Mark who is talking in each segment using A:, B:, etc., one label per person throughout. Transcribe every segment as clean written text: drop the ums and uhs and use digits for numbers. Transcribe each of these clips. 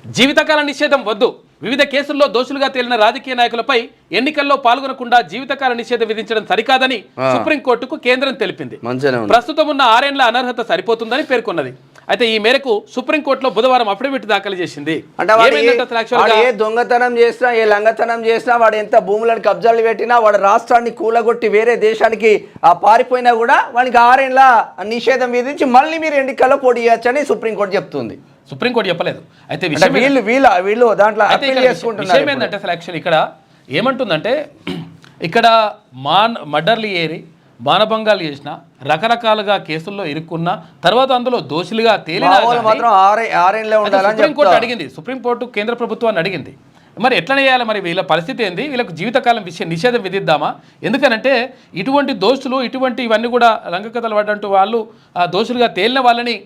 A: జీవితకాల నిషేధం వద్దు. వివిధ కేసుల్లో దోషులుగా తేలిన రాజకీయ నాయకులపై ఎన్నికల్లో పాల్గొనకుండా జీవితకాల నిషేధం విధించడం సరికాదని సుప్రీంకోర్టుకు కేంద్రం తెలిపింది. ప్రస్తుతం ఉన్న 6 ఏళ్ల అనర్హత సరిపోతుందని పేర్కొన్నది. అయితే ఈ మేరకు సుప్రీంకోర్టులో బుధవారం అఫిడవిట్ దాఖలు చేసింది.
B: ఏ దొంగతనం చేసినా, ఏ లంగతనం చేసినా, వాడు ఎంత భూములను కబ్జాలు పెట్టినా, వాడు రాష్ట్రాన్ని కూలగొట్టి వేరే దేశానికి పారిపోయినా కూడా వానికి 6 ఏళ్ల నిషేధం విధించి మళ్ళీ మీరు ఎన్నికల్లో పోటీ చేయొచ్చని సుప్రీంకోర్టు చెప్తుంది.
A: సుప్రీంకోర్టు చెప్పలేదు. అయితే
B: వీళ్ళు దాంట్లో
A: విషయం ఏంటంటే అసలు యాక్చువల్ ఇక్కడ ఏమంటుందంటే, ఇక్కడ మర్డర్లు ఏరి మానభంగాలు చేసిన, రకరకాలుగా కేసుల్లో ఇరుక్కున్న తర్వాత అందులో దోషులుగా తేలిన సుప్రీంకోర్టు అడిగింది. సుప్రీంకోర్టు కేంద్ర ప్రభుత్వాన్ని అడిగింది, మరి ఎట్లా చేయాలి, మరి వీళ్ళ పరిస్థితి ఏంది, వీళ్ళకు జీవితకాలం నిషేధం విధిద్దామా? ఎందుకనంటే ఇటువంటి దోషులు, ఇటువంటి ఇవన్నీ కూడా రంగకథలు పడ్డంటూ వాళ్ళు దోషులుగా తేలిన వాళ్ళని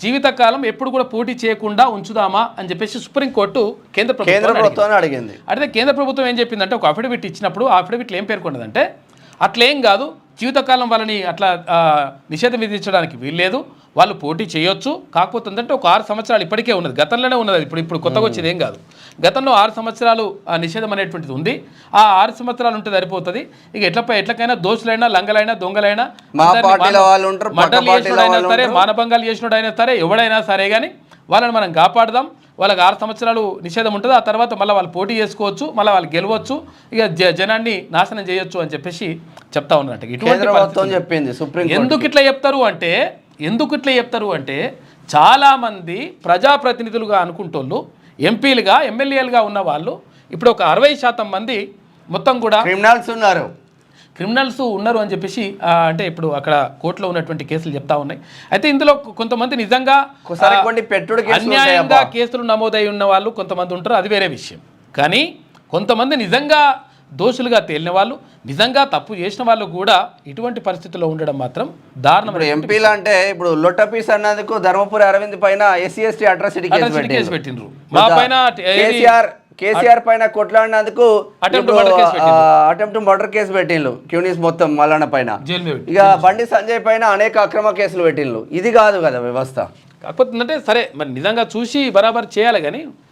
A: జీవితకాలం ఎప్పుడు కూడా పోటీ చేయకుండా ఉంచుదామా అని చెప్పేసి సుప్రీంకోర్టు కేంద్ర ప్రభుత్వాన్ని
B: అడిగింది.
A: అడిగితే కేంద్ర ప్రభుత్వం ఏం చెప్పిందంటే, ఒక అఫిడవిట్ ఇచ్చినప్పుడు ఆ అఫిడవిట్లో ఏం పేర్కొన్నదంటే, అట్లేం కాదు, జీవితకాలం వాళ్ళని అట్లా నిషేధం విధించడానికి వీల్లేదు, వాళ్ళు పోటీ చేయొచ్చు. కాకపోతే ఏంటంటే ఒక 6 సంవత్సరాలు ఇప్పటికే ఉన్నది, గతంలోనే ఉన్నది, ఇప్పుడు కొత్తగా వచ్చేది ఏం కాదు. గతంలో 6 సంవత్సరాలు నిషేధం అనేటువంటిది ఉంది. ఆ 6 సంవత్సరాలు ఉంటే సరిపోతుంది. ఇక ఎట్లకైనా దోషులైనా, లంగలైనా, దొంగలైనా, మర్డర్లు చేసినోడైనా సరే, మానభంగాలు చేసినోడైనా సరే, ఎవడైనా సరే కానీ వాళ్ళని మనం కాపాడదాం. వాళ్ళకి 6 సంవత్సరాలు నిషేధం ఉంటుంది. ఆ తర్వాత మళ్ళీ వాళ్ళు పోటీ చేసుకోవచ్చు, మళ్ళీ వాళ్ళు గెలవచ్చు, ఇక జనాన్ని నాశనం చేయొచ్చు అని చెప్పేసి చెప్తా ఉన్నట్టు. ఇటువంటి
B: చెప్పింది సుప్రీం.
A: ఎందుకు ఇట్లా చెప్తారు అంటే చాలామంది ప్రజాప్రతినిధులుగా అనుకుంటోళ్ళు, ఎంపీలుగా, ఎమ్మెల్యేలుగా ఉన్న వాళ్ళు ఇప్పుడు ఒక 60% మంది మొత్తం కూడా క్రిమినల్స్ ఉన్నారు అని చెప్పేసి అంటే ఇప్పుడు అక్కడ కోర్టులో ఉన్నటువంటి కేసులు చెప్తా ఉన్నాయి. అయితే ఇందులో కొంతమంది నిజంగా అన్యాయంగా కేసులు నమోదై ఉన్న వాళ్ళు కొంతమంది ఉంటారు, అది వేరే విషయం. కానీ కొంతమంది నిజంగా దోషులుగా తేలిన వాళ్ళు, నిజంగా తప్పు చేసిన వాళ్ళు కూడా ఇటువంటి పరిస్థితుల్లో ఉండడం మాత్రం దారుణం.
B: ఎంపీలు అంటే ఇప్పుడు లొట్టపీస్ అన్నందుకు ధర్మపురి అరవింద్ పైన SC/ST అట్రాసిటీ కేసు పెట్టిండ్రు. మా పైన కేసీఆర్ పైన కొట్లాడినందుకు అటెంప్ట్ మర్డర్ కేసు పెట్టిండ్రు. క్యూనిస్ మొత్తం మల్లన్న పైన, ఇక బండి సంజయ్ పైన అనేక అక్రమ కేసులు పెట్టిండ్రు. ఇది కాదు కదా వ్యవస్థ.
A: కాకపోతే అంటే సరే, మరి నిజంగా చూసి బరాబర్ చేయాలి కానీ